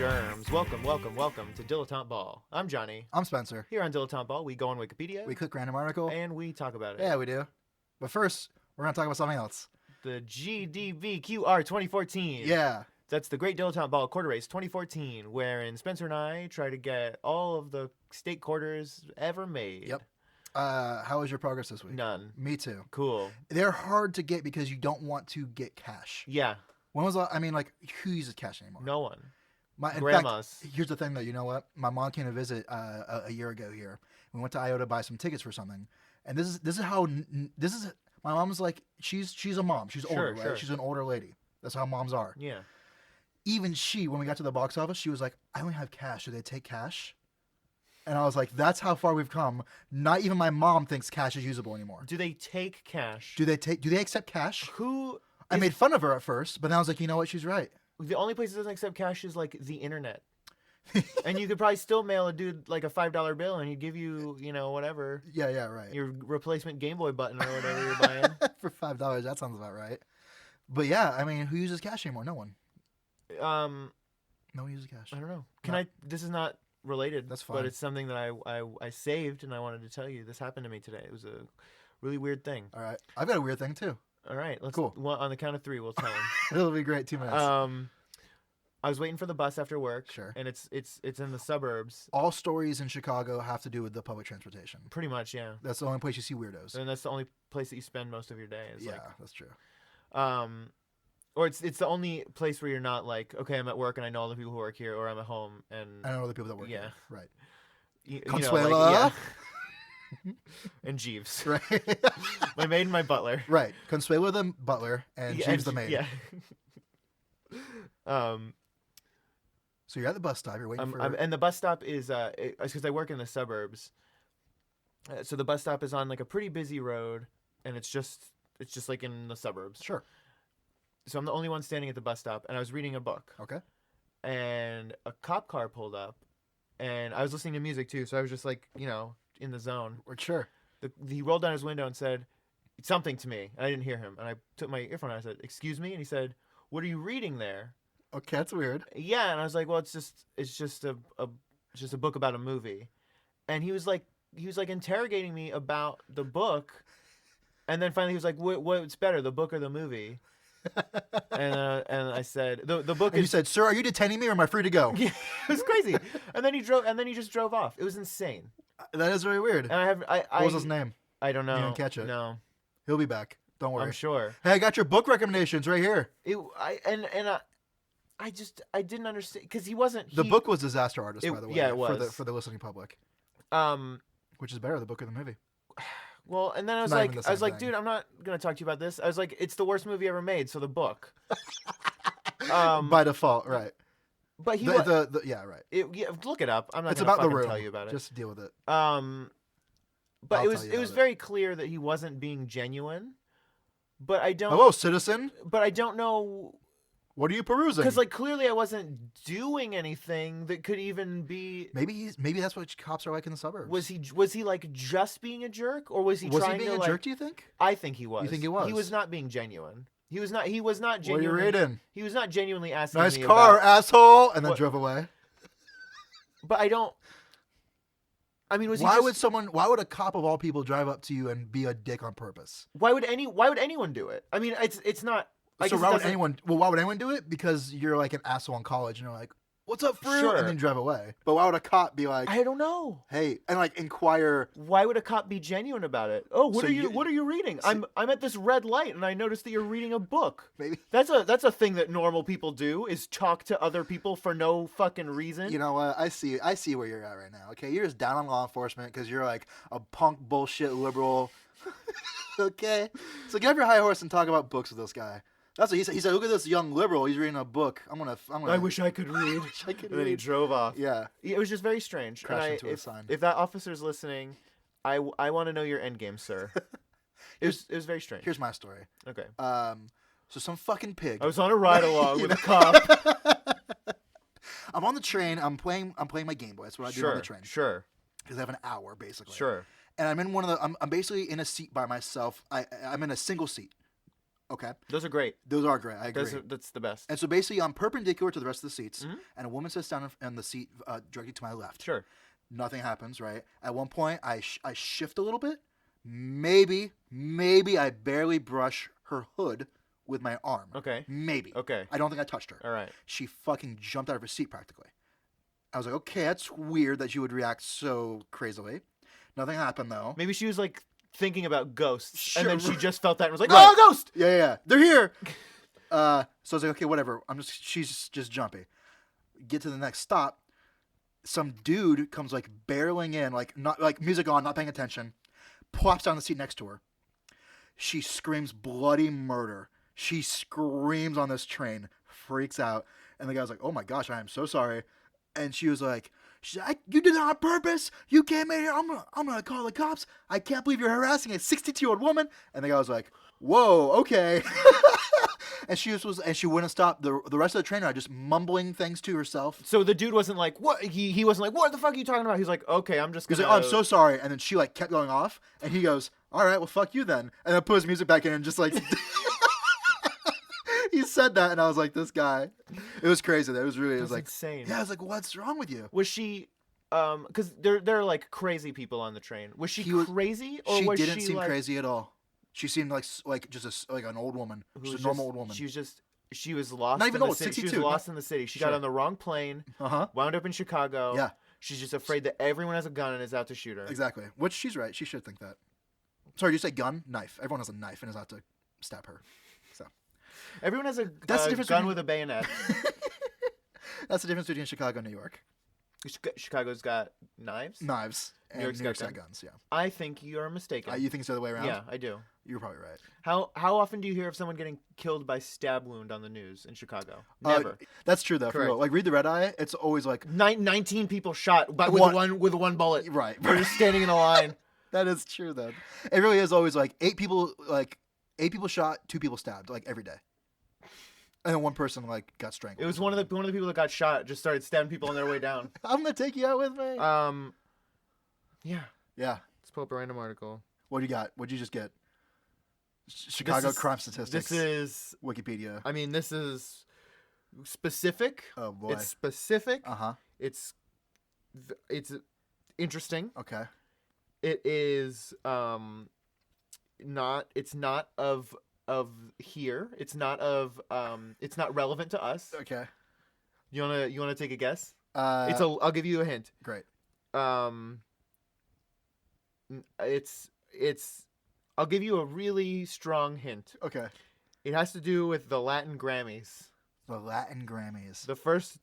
Germs. Welcome to Dilettante Ball. I'm Johnny. I'm Spencer. Here on Dilettante Ball, we go on Wikipedia. We click random article. And we talk about it. Yeah, we do. But first, we're going to talk about something else. The GDVQR 2014. Yeah. That's the Great Dilettante Ball Quarter Race 2014, wherein Spencer and I try to get all of the state quarters ever made. Yep. How was your progress this week? None. Me too. Cool. They're hard to get because you don't want to get cash. Yeah. When was who uses cash anymore? No one. In Grandmas. fact, here's the thing though, you know what? My mom came to visit a year ago here. We went to Iota to buy some tickets for something. And this is my mom's like, she's a mom. She's older, right? Sure. She's an older lady. That's how moms are. Yeah. Even she, when we got to the box office, she was like, I only have cash. Do they take cash? And I was like, that's how far we've come. Not even my mom thinks cash is usable anymore. Do they take cash? Do they accept cash? I made fun of her at first, but then I was like, you know what? She's right. The only place that doesn't accept cash is like the internet. And you could probably still mail a dude like a $5 bill and he'd give you, whatever. Yeah, right. Your replacement Game Boy button or whatever you're buying. For $5, that sounds about right. But yeah, I mean, who uses cash anymore? No one. No one uses cash. I don't know. This is not related. That's fine. But it's something that I saved and I wanted to tell you. This happened to me today. It was a really weird thing. All right. I've got a weird thing too. All right. Let's Cool. On the count of 3, we'll tell him. It'll be great. 2 minutes. I was waiting for the bus after work. Sure. And it's in the suburbs. All stories in Chicago have to do with the public transportation. Pretty much, yeah. That's the only place you see weirdos. And that's the only place that you spend most of your day. That's true. Or it's the only place where you're not like, okay, I'm at work and I know all the people who work here, or I'm at home and I know the people that work yeah. here. Right. Consuela. And Jeeves. Right. My maid and my butler. Right. Consuela the butler and Jeeves the maid. Yeah. So you're at the bus stop. You're waiting for... and the bus stop is because I work in the suburbs. So the bus stop is on like a pretty busy road, and it's just like in the suburbs. Sure. So I'm the only one standing at the bus stop, and I was reading a book. Okay. And a cop car pulled up, and I was listening to music too, so I was just like, in the zone. Sure. He rolled down his window and said something to me, and I didn't hear him. And I took my earphone out and I said, "Excuse me?" And he said, "What are you reading there?" Okay, that's weird. Yeah, and I was like, "Well, it's just a book about a movie." And he was like interrogating me about the book, and then finally he was like, "What's better, the book or the movie?" and I said, "The book." And you said, "Sir, are you detaining me, or am I free to go?" Yeah, it was crazy. And then he just drove off. It was insane. That is very weird. And what was his name? I don't know. You didn't catch it. No. He'll be back. Don't worry. I'm sure. Hey, I got your book recommendations right here. I didn't understand because he wasn't. The book was Disaster Artist, by the way. Yeah, it was for the listening public. Which is better, the book or the movie? Well, and then I was like, dude, I'm not gonna talk to you about this. I was like, it's the worst movie ever made, so the book. By default, right? But he yeah, right. Look it up. I'm not. It's gonna about the room. tell you about it. Just deal with it. But it was very clear that he wasn't being genuine. But I don't. Hello, citizen. But I don't know. What are you perusing? Because clearly I wasn't doing anything that could even be. Maybe that's what cops are like in the suburbs. Was he like just being a jerk, or was he trying to? Was he being a jerk? Do you think? I think he was. You think he was? He was not being genuine. He was not genuinely. What are you reading? He was not genuinely asking nice me car, about, asshole, and then drove away. But I don't. I mean, why would a cop of all people drive up to you and be a dick on purpose? Why would anyone do it? I mean, it's not. So why would anyone do it? Because you're like an asshole in college and you're like, "What's up, fruit?" Sure. And then drive away. But why would a cop be like, I don't know. Hey, and like inquire? Why would a cop be genuine about it? Oh, what are you reading? I'm at this red light and I noticed that you're reading a book. Maybe that's a thing that normal people do, is talk to other people for no fucking reason. You know what? I see where you're at right now. Okay, you're just down on law enforcement because you're like a punk bullshit liberal. Okay, so get off your high horse and talk about books with this guy. That's what he said. He said, "Look at this young liberal. He's reading a book. I'm gonna." I wish I could read. And then he drove off. Yeah. It was just very strange. Crashed into a sign. If that officer's listening, I want to know your end game, sir. It was very strange. Here's my story. Okay. So some fucking pig. I was on a ride along with a cop. I'm on the train. I'm playing my Game Boy. That's what I do on the train. Sure. Because I have an hour basically. Sure. And I'm in I'm basically in a seat by myself. I'm in a single seat. Okay. Those are great. Those are great. I agree. That's the best. And so basically, I'm perpendicular to the rest of the seats, and a woman sits down in the seat directly to my left. Sure. Nothing happens, right? At one point, I shift a little bit. Maybe I barely brush her hood with my arm. Okay. Maybe. Okay. I don't think I touched her. All right. She fucking jumped out of her seat practically. I was like, okay, that's weird that you would react so crazily. Nothing happened though. Maybe she was like thinking about ghosts, Sure. and then she just felt that and was like, Right. "Oh, a ghost!" Yeah, they're here. So I was like, okay, whatever. She's just jumpy. Get to the next stop. Some dude comes like barreling in, like not like music on, not paying attention. Plops down the seat next to her. She screams bloody murder. She screams on this train, freaks out, and the guy's like, "Oh my gosh, I am so sorry." And she was like, "You did that on purpose. You came in here. I'm gonna call the cops. I can't believe you're harassing a 62-year-old woman." And the guy was like, "Whoa, okay." And she wouldn't stop. The rest of the train ride just mumbling things to herself. So the dude wasn't like, "What?" He wasn't like, "What the fuck are you talking about?" He's like, "Okay, I'm just He's gonna." like, "Oh, I'm so sorry." And then she like kept going off, and he goes, "All right, well, fuck you then." And then put his music back in and just like. He said that, and I was like, "This guy." It was crazy. It was really. It was like insane. Yeah, I was like, "What's wrong with you?" Was she? Because there are like crazy people on the train. Was she crazy, or she was didn't she seem like, crazy at all. She seemed like just like an old woman, just a normal old woman. She was lost. Not even in the old, city. 62. She was lost in the city. She got Sure. on the wrong plane. Wound up in Chicago. Yeah. She's just afraid that everyone has a gun and is out to shoot her. Exactly. Which she's right. She should think that. Sorry, you say gun, knife. Everyone has a knife and is out to stab her. So Everyone has a That's the difference gun between- with a bayonet. that's the difference between Chicago and New York. Chicago's got knives. Knives. And New York's got got guns. guns. Yeah. I think you are mistaken. You think it's the other way around? Yeah, I do. You're probably right. How often do you hear of someone getting killed by stab wound on the news in Chicago? Never. That's true though. For Correct. real. Like read the Red Eye. It's always like 19 people shot with one bullet. right. They're just standing in a line. That is true though. It really is always like 8 people shot, 2 people stabbed like every day. And then one person like got strangled. It was one of the people that got shot just started stabbing people on their way down. I'm gonna take you out with me. Yeah. Yeah. Let's pull up a random article. What do you got? What'd you just get? Chicago crime statistics. This is Wikipedia. I mean, this is specific. Oh boy. It's specific. Uh-huh. It's interesting. Okay. It is not. It's not of here. It's not of. It's not relevant to us. Okay. You wanna take a guess? It's I'll give you a hint. great. I'll give you a really strong hint. Okay. It has to do with the Latin Grammys. The Latin Grammys. The first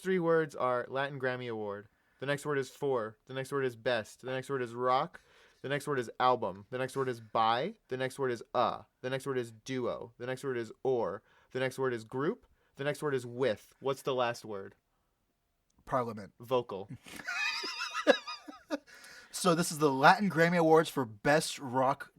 3 words are Latin Grammy Award. The next word is for. The next word is best. The next word is rock. The next word is album. The next word is by. The next word is The next word is duo. The next word is or. The next word is group. The next word is with. What's the last word? Parliament. Vocal. So this is the Latin Grammy Awards for Best Rock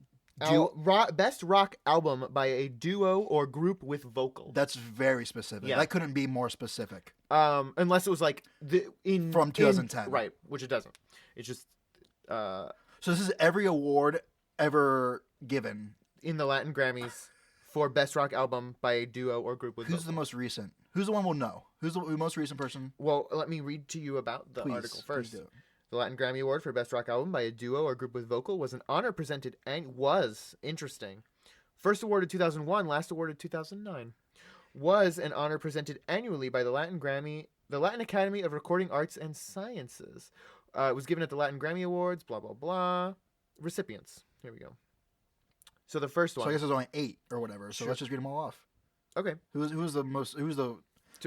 Best rock album by a duo or group with vocal. That's very specific. Yeah. That couldn't be more specific. Unless it was like From 2010. right, which it doesn't. It's just So this is every award ever given. in the Latin Grammys for best rock album by a duo or group with Who's vocal. the most recent? Who's the one we'll know? Who's the most recent person? Well, let me read to you about the article first. Please do. The Latin Grammy Award for Best Rock Album by a Duo or Group with Vocal was an honor presented and was interesting. First awarded 2001, last awarded 2009. Was an honor presented annually by the Latin Academy of Recording Arts and Sciences. It was given at the Latin Grammy Awards, blah, blah, blah. Recipients. Here we go. So the first one. So I guess there's only 8 or whatever. So Sure. let's just read them all off. Okay. Who's the most? Who's the?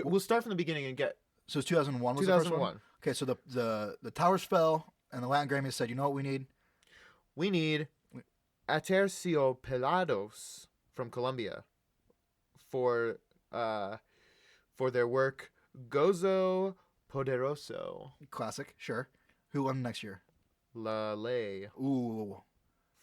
We'll start from the beginning and get So it's 2001 was the first 2001. one. Okay, so the towers fell, and the Latin Grammys said, "You know what we need? We need Aterciopelados from Colombia for their work Gozo Poderoso. Classic, sure. Who won next year? La Ley Ooh,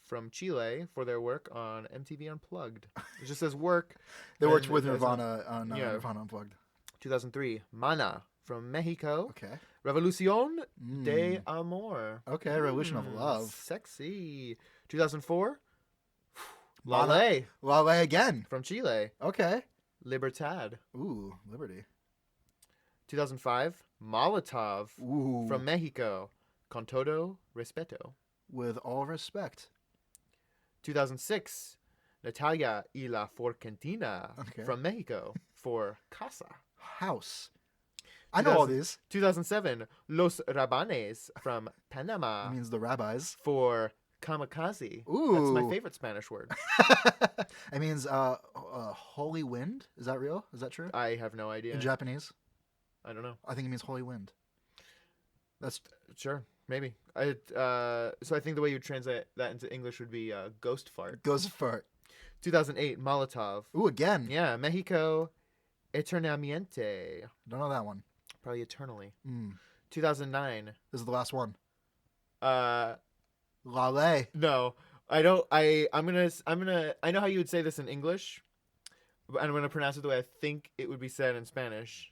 from Chile for their work on MTV Unplugged. It just says work. they worked and with it has Nirvana on yeah. Nirvana Unplugged. 2003, Mana from Mexico. Okay. Revolucion de Amor. Okay, Revolution of Love. Sexy. 2004, Lale Lale again. from Chile. Okay. Libertad. Ooh, Liberty. 2005, Molotov Ooh. from Mexico. Con todo respeto. With all respect. 2006, Natalia y la Forquentina Okay. from Mexico for Casa. House. I know all these. 2007, Los Rabanes from Panama It means the rabbis. for kamikaze. Ooh. That's my favorite Spanish word. It means holy wind. Is that real? Is that true? I have no idea. In Japanese? I don't know. I think it means holy wind. That's Sure, maybe. So I think the way you translate that into English would be ghost fart. goes fart. 2008, Molotov. Ooh, again. Yeah, Mexico, eternamente. Don't know that one. Probably eternally. Mm. 2009. This is the last one. Lale. Lale. No, I don't. I'm gonna. I know how you would say this in English, but I'm gonna pronounce it the way I think it would be said in Spanish.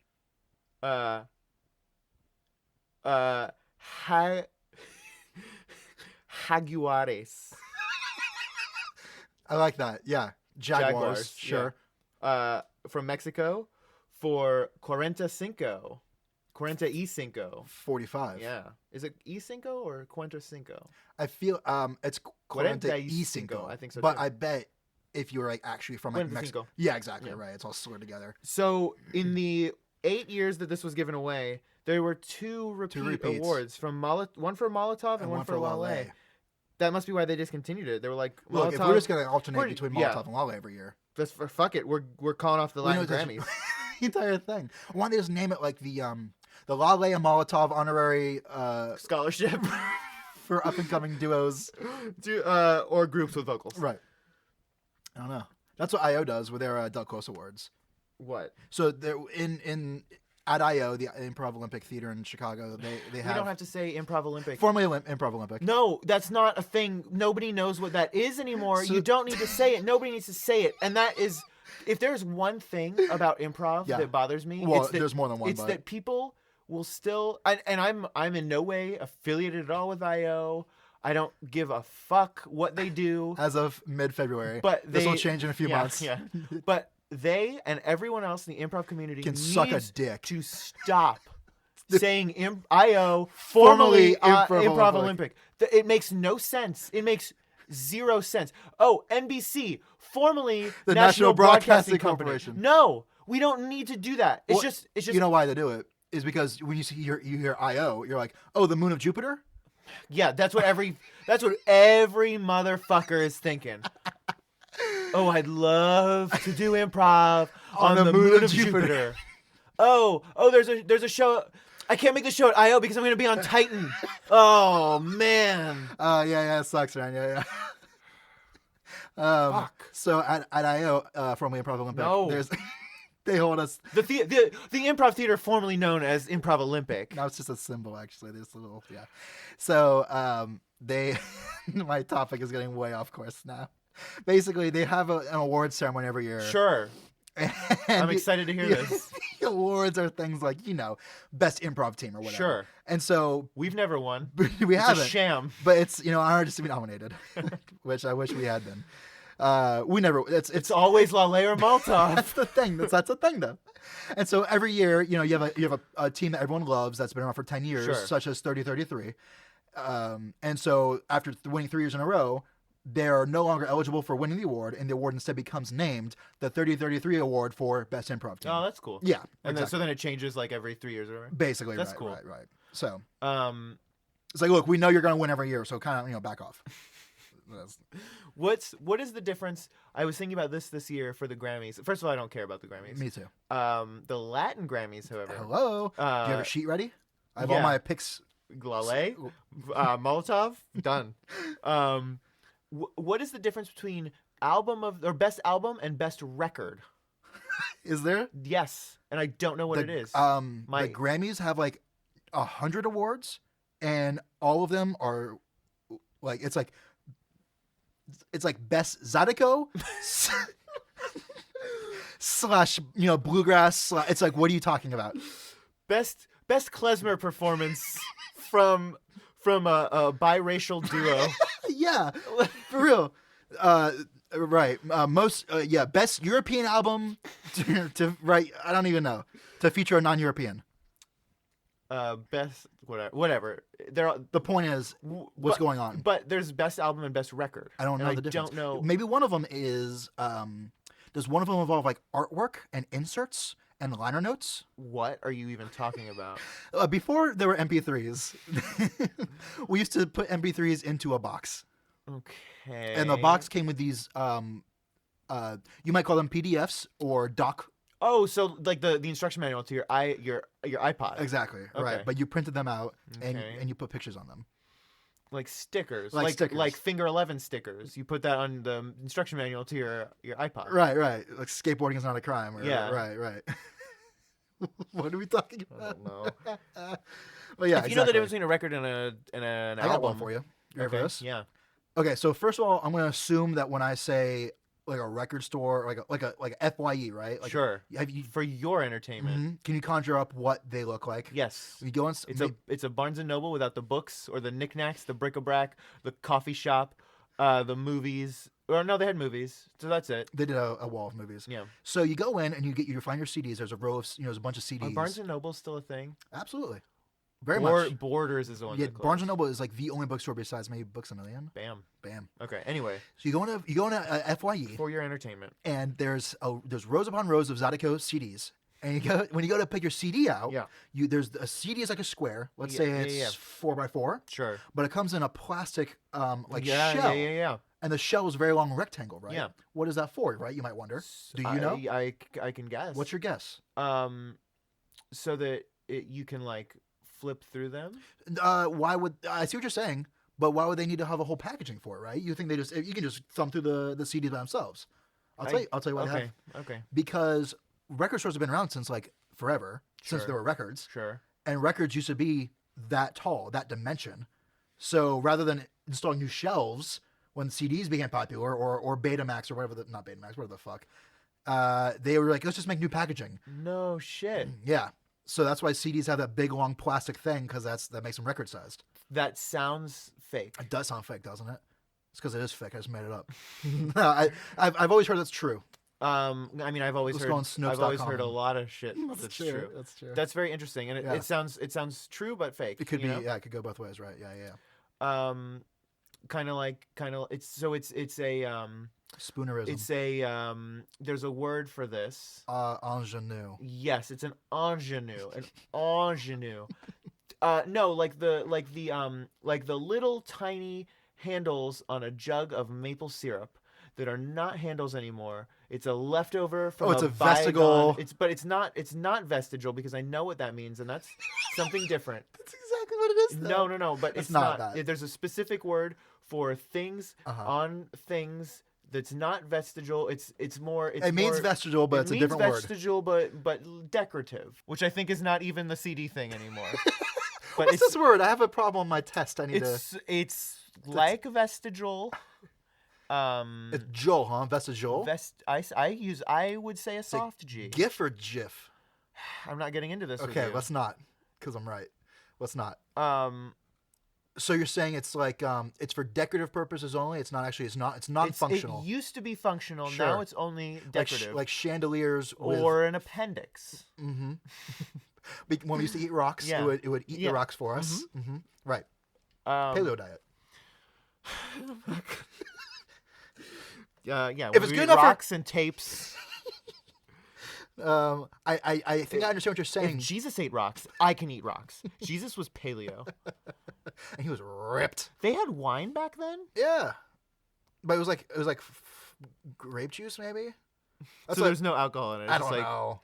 Jaguares. I like that. Yeah. Jaguars. Jaguars, Sure. From Mexico for 45. 45. 45. Yeah. Is it y cinco or 45? I feel it's 45. I think so, But too. I bet if you were like actually from like Mexico. 45. Yeah, exactly. Yeah. Right. It's all slurred together. So in the 8 years that this was given away, there were two repeats. Awards from one for Molotov and one for Lale. That must be why they discontinued it. They were like, Molotov, Look, if we're just gonna alternate between Molotov and Lale every year, fuck it. We're calling off the Latin that's- Grammys. the entire thing. Why don't they just name it like the Lale and Molotov honorary Scholarship for up and coming duos, or groups with vocals. right? I don't know. That's what IO does with their Del Close Awards. What? So they're at IO, the Improv Olympic Theater in Chicago. They have We don't have to say Improv Olympic. formerly Improv Olympic. No, that's not a thing. Nobody knows what that is anymore. So- You don't need to say it. Nobody needs to say it. And that is, if there's one thing about improv Yeah. that bothers me, Well, it's that, there's more than one. it's but that people will still, and I'm in no way affiliated at all with IO. I don't give a fuck what they do. as of mid-February, But this will they- change in a few months. Yeah. But they and everyone else in the improv community Can needs suck a dick. to stop saying IO, Formerly formerly Improv Improv Olympic. Olympic. It makes no sense. It makes zero sense. Oh, NBC, formerly The National Broadcasting Corporation. Company. No, we don't need to do that. It's Well, just you know why they do it is because when you hear IO, you're like, oh, the moon of Jupiter. yeah, that's what every motherfucker is thinking. Oh, I'd love to do improv on the moon of Jupiter. Oh, there's a show. I can't make the show at IO because I'm going to be on Titan. Oh man. Yeah, it sucks, man. Yeah. Fuck. So at IO, formerly Improv Olympic, No. there's they hold us. The improv theater formerly known as Improv Olympic. Now it's just a symbol, actually. This little, yeah. So they, my topic is getting way off course now. Basically, they have an awards ceremony every year. Sure. And I'm excited to hear the- this. The awards are things like, best improv team or whatever. Sure. And so We've never won. we It's haven't. a sham. But it's, an honor just to be nominated, which I wish we had been. We never. It's always Lale or Molotov. That's the thing. That's a thing, though. And so every year, you have a team that everyone loves that's been around for 10 years, Sure. such as 3033. And so after winning 3 years in a row, they're no longer eligible for winning the award, and the award instead becomes named the 3033 Award for Best Improv Team. Oh, that's cool. Yeah, And exactly. so then it changes like every 3 years or whatever. Basically, That's right, cool. right. So Um, it's like, look, we know you're going to win every year, so kind of, back off. what is the difference? I was thinking about this year for the Grammys. First of all, I don't care about the Grammys. Me too. The Latin Grammys, however. Hello. Do you have a sheet ready? I have all yeah. my picks. Lale, Molotov, done. What is the difference between best album and best record? Is there? Yes, and I don't know what it is. The Grammys have like 100 awards, and all of them are like it's like best Zydeco slash bluegrass. It's like, what are you talking about? Best klezmer performance from a biracial duo. Yeah, for real. Right. Best European album to right. I don't even know to feature a non-European. Best whatever. The point is, what's going on? But there's best album and best record. I don't know and the difference. Don't know. Maybe one of them is. Does one of them involve like artwork and inserts and liner notes? What are you even talking about? Before there were MP3s, we used to put MP3s into a box. Okay. And the box came with these. You might call them PDFs or doc. Oh, so like the instruction manual to your iPod. Exactly. Okay. Right. But you printed them out and Okay. you put pictures on them. Like stickers. Like stickers. Like Finger 11 stickers. You put that on the instruction manual to your iPod. Right. Like skateboarding is not a crime. Yeah. Right. What are we talking I about? don't know. Well, yeah. If you know the difference between a record and an album. I got one for you. You ready for this? Yeah. Okay. So first of all, I'm going to assume that when I say like a record store, like a FYE, right? Like, Sure. Have you? For your entertainment. Mhm. Can you conjure up what they look like? Yes. You go in. It's a Barnes and Noble without the books or the knickknacks, the bric-a-brac, the coffee shop, the movies. Or no, they had movies, so that's it. They did a wall of movies. Yeah. So you go in and you find your CDs. There's a row of there's a bunch of CDs. Are Barnes and Noble still a thing? Absolutely. Very much. Borders is the one. Yeah, Barnes and Noble is like the only bookstore besides maybe Books a Million. Bam. Bam. Okay. Anyway, So you go into a FYE for your entertainment. and there's rows upon rows of Zydeco CDs. And when you go to pick your CD out, Yeah. there's a CD is like a square. Let's Yeah, say yeah, it's 4x4, Sure. but it comes in a plastic shell. Yeah. And the shell is a very long rectangle, right? Yeah. What is that for, right? You might wonder. Do you know? I can guess. What's your guess? So that you can like flip through them. Why would I see what you're saying? But why would they need to have a whole packaging for it, right? You think you can just thumb through the CDs by themselves? I'll tell you why they have. Okay. Because record stores have been around since like forever, since Sure. there were records, Sure. and records used to be that tall, that dimension. So rather than installing new shelves when CDs became popular, or Betamax or whatever not Betamax, whatever the fuck, they were like, let's just make new packaging. No shit. Yeah. So that's why CDs have that big long plastic thing, because that makes them record sized. That sounds fake. It does sound fake, doesn't it? It's because it is fake. I just made it up. No, I've always heard that's true. I mean, I've always Let's heard. go on Snopes.com. I've always heard a lot of shit that's true. That's true. That's very interesting, and Yeah. it sounds true but fake. It could be. you know? Yeah, it could go both ways, right? Yeah. Kind of it's a Spoonerism. it's a there's a word for this. Ingenue. Yes, it's an ingenue. No, like the little tiny handles on a jug of maple syrup that are not handles anymore. It's a leftover from it's a bygone- vestigial. It's not vestigial, because I know what that means, and that's something different. That's exactly what it is. Though. No, but it's not not. that. There's a specific word for things on things that's not vestigial. It's more. It means vestigial, but it's a different word. Vestigial, but decorative, which I think is not even the CD thing anymore. But What's this word? I have a problem on my test. I need to. It's like vestigial. It's Joel, huh? Vestigial. I would say a soft G. GIF or GIF? I'm not getting into this. Okay, with you. let's not, because I'm right. Let's not. Um, So you're saying it's like it's for decorative purposes only. It's not actually. It's not functional. It used to be functional. Sure. Now it's only decorative. like chandeliers with, or an appendix. Mm-hmm. When we used to eat rocks, Yeah. it would eat the rocks for us. Mm-hmm. Right. Paleo diet. Yeah. If it's we good eat enough for- rocks and tapes. I think I understand what you're saying. If Jesus ate rocks, I can eat rocks. Jesus was paleo. And he was ripped. They had wine back then? Yeah, but it was like grape juice maybe. That's So there's no alcohol in it. It's I just don't like, know.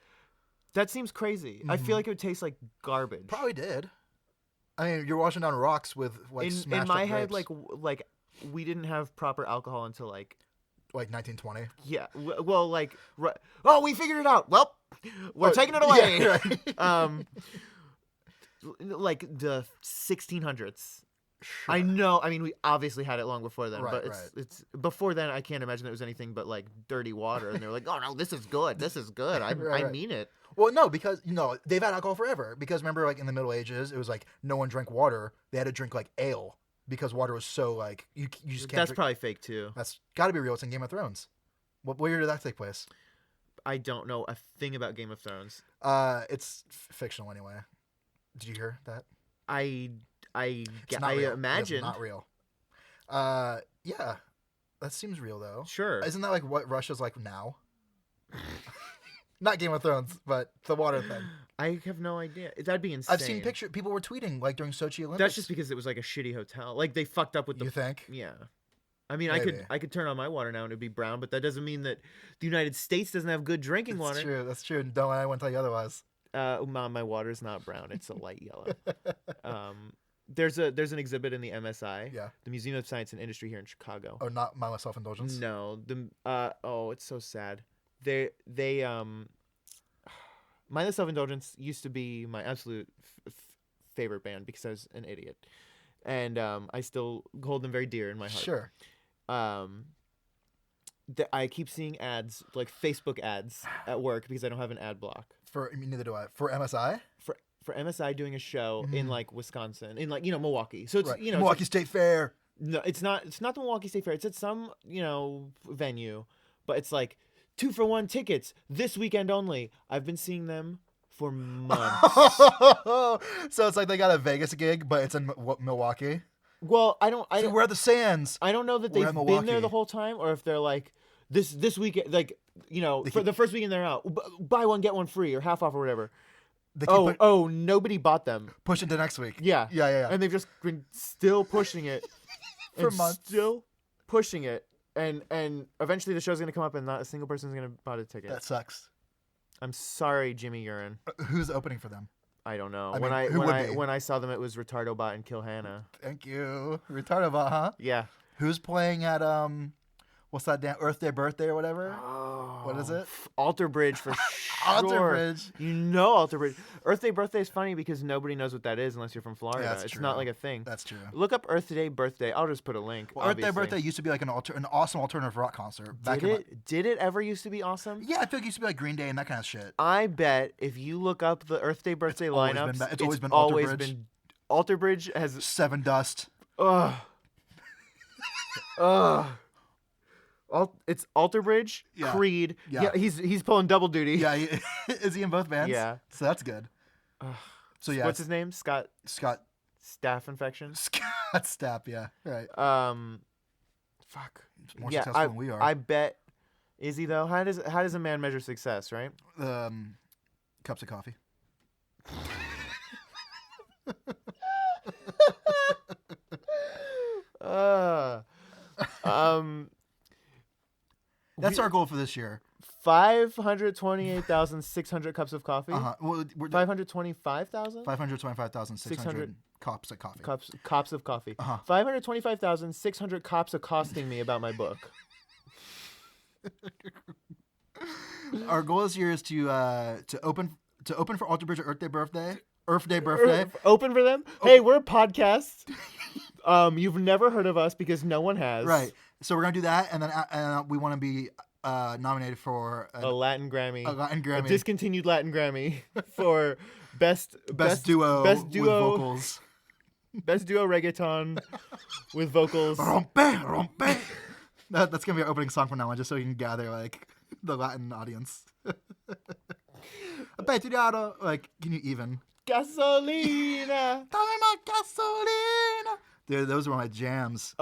That seems crazy. I feel like it would taste like garbage. Probably did. I mean, you're washing down rocks with like in smashed my up head, grapes. like we didn't have proper alcohol until like 1920. yeah. Well, like oh, we figured it out. Well, we're taking it away. Yeah, right. Like the 1600s. Sure. I know. I mean, we obviously had it long before then, Right, but it's before then. I can't imagine it was anything but like dirty water, and they were like, "Oh no, this is good. This is good. I Right. mean it." Well, no, because they've had alcohol forever. Because remember, like in the Middle Ages, it was like no one drank water; they had to drink like ale because water was so like you just can't. That's drink. probably fake too. That's got to be real. It's in Game of Thrones. What year did that take place? I don't know a thing about Game of Thrones. It's fictional anyway. Did you hear that? I It's imagine not real. Yeah, that seems real though. Sure. Isn't that like what Russia's like now? Not Game of Thrones, but the water thing. I have no idea. That'd be insane. I've seen pictures. People were tweeting like during Sochi Olympics. That's just because it was like a shitty hotel. Like they fucked up with the. You think? Yeah. I mean, Maybe. I could turn on my water now and it'd be brown, but that doesn't mean that the United States doesn't have good drinking water. That's true. That's true. Don't I won't tell you otherwise. My water's not brown; it's a light yellow. There's an exhibit in the MSI, the Museum of Science and Industry here in Chicago. Oh, not mindless self-indulgence. No, it's so sad. They Mindless Self-Indulgence used to be my absolute favorite band because I was an idiot, and I still hold them very dear in my heart. Sure. I keep seeing ads, like Facebook ads, at work because I don't have an ad block. Neither do I. For MSI. For MSI doing a show in like Wisconsin, in like Milwaukee. So it's Right. Milwaukee Milwaukee State Fair. No, it's not the Milwaukee State Fair. It's at some venue, but it's like 2-for-1 tickets this weekend only. I've been seeing them for months. So it's like they got a Vegas gig, but it's in Milwaukee. Well, So we're at the Sands. I don't know that We're they've at been there Milwaukee. the whole time, or if they're like this weekend, like for the first weekend they're out, buy one get one free or half off or whatever. Nobody bought them. Push it to next week. Yeah. And they've just been still pushing it For months. Still pushing it, and eventually the show's gonna come up, and not a single person's gonna buy a ticket. That sucks. I'm sorry, Jimmy Urine. Who's opening for them? I don't know. Who When I saw them, it was Retardo Bot and Kill Hannah. Thank you. Retardo Bot, huh? Yeah. Who's playing at what's that damn Earthday Birthday or whatever? Oh, What is it? Alter Bridge for sure. Alter Bridge. You know Alter Bridge. Earthday Birthday is funny because nobody knows what that is unless you're from Florida. Yeah, that's it's true. not like a thing. That's true. Look up Earthday Birthday. I'll just put a link. Well, obviously. Earthday Birthday used to be like an awesome alternative rock concert. Did it ever used to be awesome? Yeah, I feel like it used to be like Green Day and that kind of shit. I bet if you look up the Earthday Birthday lineups, it's always been Alter Bridge. Alter Bridge has Seven Dust. Ugh. It's Alter Bridge, Yeah. Creed. Yeah. He's pulling double duty. Yeah, is he in both bands? Yeah. So that's good. So yeah, What's his name? Scott Staph infection. Scott Stapp. Yeah, right. Fuck. He's more successful than we are. I bet. Is he though? How does a man measure success? Right. Cups of coffee. That's our goal for this year. 528,600 cups of coffee. Well, 525,000. 525,600 cups of coffee. Cops of coffee. 525,600 cops accosting me about my book. Our goal this year is to open for Alter Bridge Earthday Birthday. Earthday Birthday. Open for them. Hey, we're a podcast. You've never heard of us because no one has. Right. So we're gonna do that, and then we want to be nominated for a Latin Grammy. A Latin Grammy. A discontinued Latin Grammy for best duo with vocals. Best duo reggaeton with vocals. Rompe. That's gonna be our opening song from now on, just so we can gather like the Latin audience. Like, can you even? Gasolina. Dame más gasolina. Dude, those were my jams.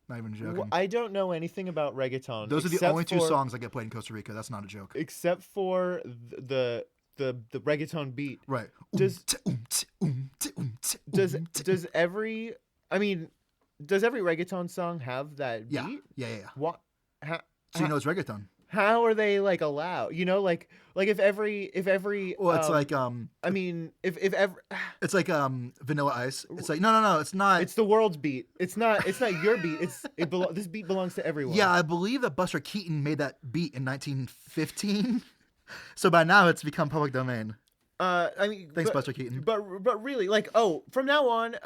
Not even joking. I don't know anything about reggaeton. Those are the only two songs that get played in Costa Rica. That's not a joke. Except for the reggaeton beat. Right. Does every reggaeton song have that beat? Yeah. What? So you know it's reggaeton. How are they like allowed? You know, like if every Well, it's like if ever it's like Vanilla Ice. It's like no, it's not. It's the world's beat. It's not your beat. This beat belongs to everyone. Yeah, I believe that Buster Keaton made that beat in 1915. So by now it's become public domain. Thanks, Buster Keaton. But really, like, from now on,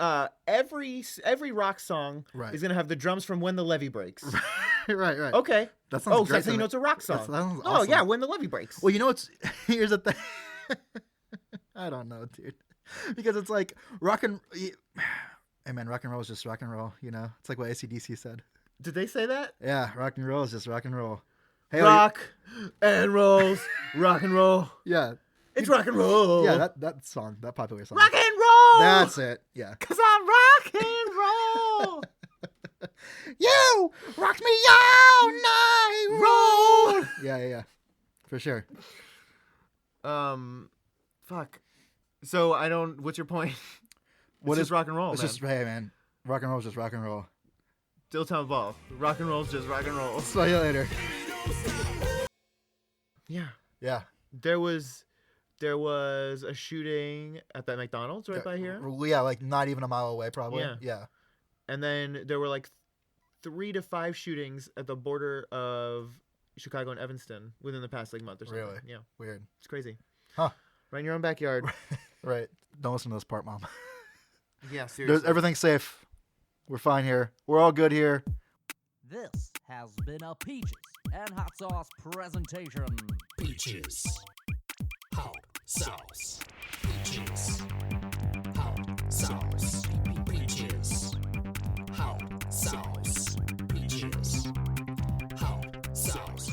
every rock song is gonna have the drums from When the Levee Breaks. Right. Okay. That sounds great. So you know it's a rock song. That sounds Oh awesome. yeah, When the Levee Breaks. Well, you know what's here's the thing. I don't know, dude, because it's like rock and Hey man, rock and roll is just rock and roll. You know, it's like what AC/DC said. Did they say that? Yeah, rock and roll is just rock and roll. Hey, Rock and rolls, rock and roll. Yeah, It's rock and roll. yeah, that song, that popular song. Rock and roll. That's it. Yeah. Cause I rock and roll. You rock me all night, roll. Yeah, for sure. Fuck. So I don't. What's your point? What is rock and roll? It's Man. just hey man, rock and roll is just rock and roll. Dilettante ball. Rock and roll is just rock and roll. See you later. Yeah. Yeah. There was a shooting at that McDonald's right by here. Yeah, like not even a mile away, probably. Yeah. And then there were like 3 to 5 shootings at the border of Chicago and Evanston within the past like month or something. Really? Yeah. Weird. It's crazy. Huh. Right in your own backyard. Right. Don't listen to this part, Mom. Yeah, seriously. Everything's safe. We're fine here. We're all good here. This has been a Peaches and Hot Sauce presentation. Peaches. Hot sauce. Peaches. Hot sauce. Peaches. Hot sauce. Peaches. Hot sauce.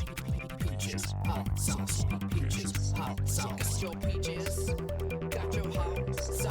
Peaches. Hot sauce. Peaches. Hot sauce. Got your peaches. Got your hot sauce.